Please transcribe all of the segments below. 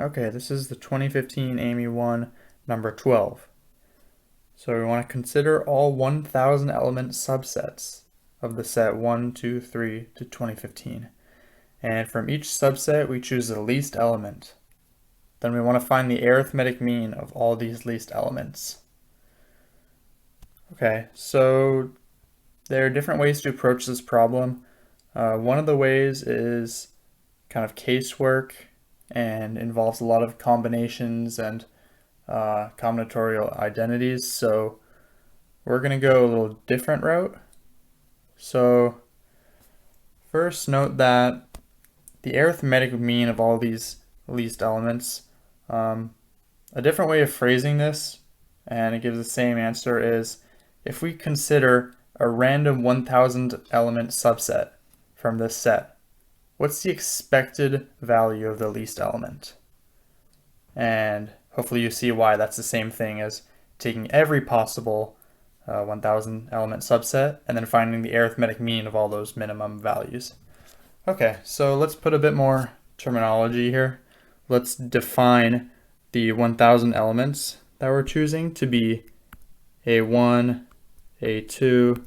Okay, this is the 2015 AIME I number 12. So we want to consider all 1,000 element subsets of the set 1, 2, 3 to 2015. And from each subset, we choose the least element. Then we want to find the arithmetic mean of all these least elements. Okay, so there are different ways to approach this problem. One of the ways is kind of casework and involves a lot of combinations and combinatorial identities. So we're going to go a little different route. So first note that the arithmetic mean of all these least elements, a different way of phrasing this, and it gives the same answer, is if we consider a random 1,000 element subset from this set, what's the expected value of the least element? And hopefully you see why that's the same thing as taking every possible 1,000 element subset and then finding the arithmetic mean of all those minimum values. Okay, so let's put a bit more terminology here. Let's define the 1,000 elements that we're choosing to be A1, A2,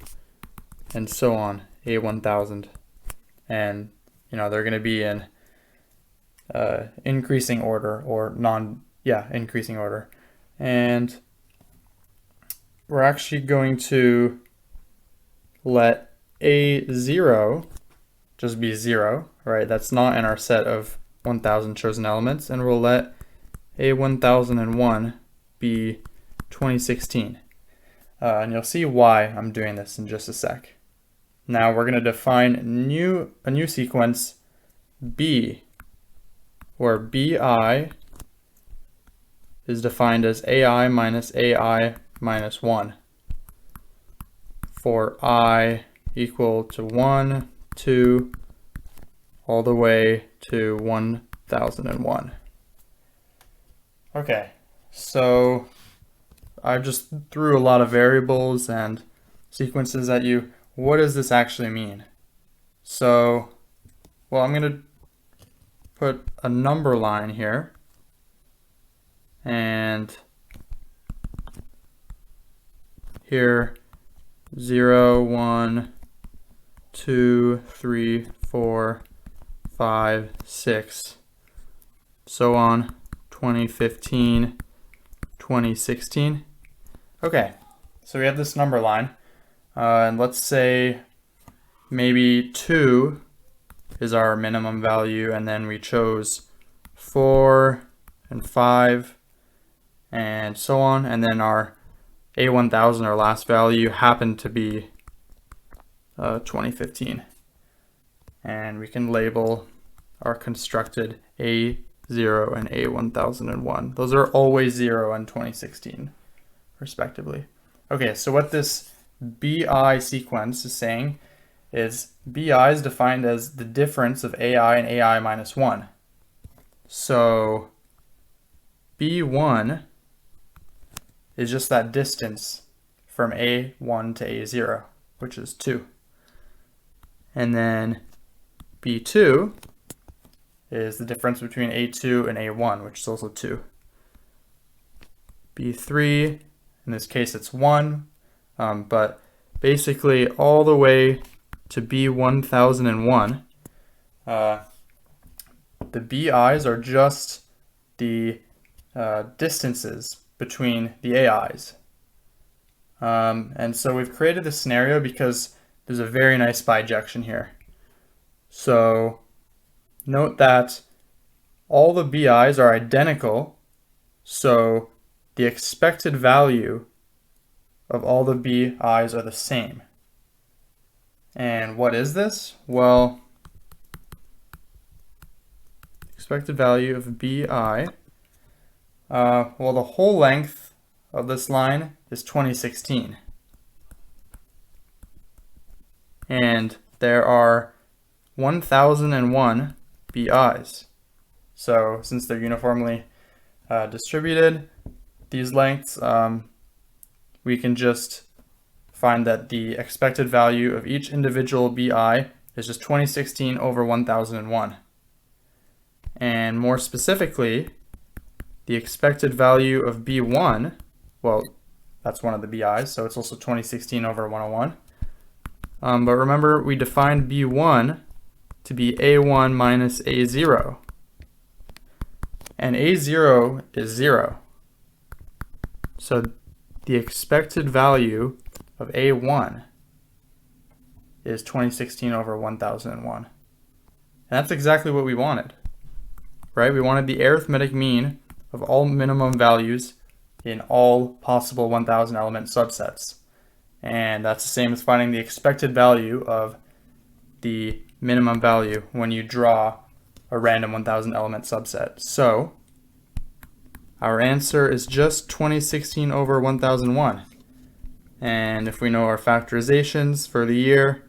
and so on, A1000. And they're going to be in increasing order or increasing order. And we're actually going to let A0 just be 0, right? That's not in our set of 1,000 chosen elements. And we'll let A1001 be 2016. And you'll see why I'm doing this in just a sec. Now we're going to define a new sequence B, where BI is defined as AI minus 1 for I equal to 1, 2, all the way to 1001. Okay, so I just threw a lot of variables and sequences at you. What does this actually mean? So, well, I'm going to put a number line here, and here 0, 1, 2, 3, 4, 5, 6, so on, 2015, 2016. Okay, so we have this number line, and let's say maybe 2 is our minimum value, and then we chose 4 and 5 and so on, and then our A1000, our last value, happened to be 2015. And we can label our constructed A0 and A1001. Those are always 0 and 2016, respectively. Okay, so what this BI sequence is saying is BI is defined as the difference of AI and AI minus 1. So B1 is just that distance from A1 to A0, which is 2. And then B2 is the difference between A2 and A1, which is also 2. B3, in this case it's 1, but basically all the way to B1001, the BIs are just the distances between the AIs. And so we've created this scenario because there's a very nice bijection here. So note that all the BIs are identical, so the expected value of all the BIs are the same. And what is this? Well, expected value of BI, well, the whole length of this line is 2016. And there are 1001 BIs. So since they're uniformly distributed, these lengths, we can just find that the expected value of each individual BI is just 2016 over 1001. And more specifically, the expected value of B1, well, that's one of the BIs, so it's also 2016 over 101. But remember, we defined B1 to be A1 minus A0. And A0 is 0. So the expected value of A1 is 2016 over 1001. And that's exactly what we wanted, right? We wanted the arithmetic mean of all minimum values in all possible 1000 element subsets. And that's the same as finding the expected value of the minimum value when you draw a random 1000 element subset. So our answer is just 2016 over 1001. And if we know our factorizations for the year,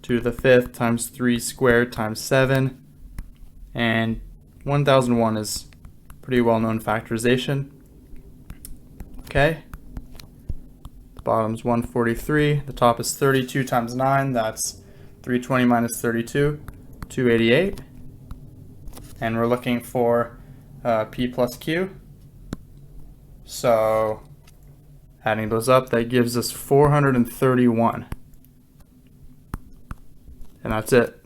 2 to the 5th times 3 squared times 7, and 1001 is pretty well-known factorization. Okay, the bottom's 143, the top is 32 times 9, that's 320 minus 32, 288. And we're looking for P plus Q. So adding those up, that gives us 431. And that's it.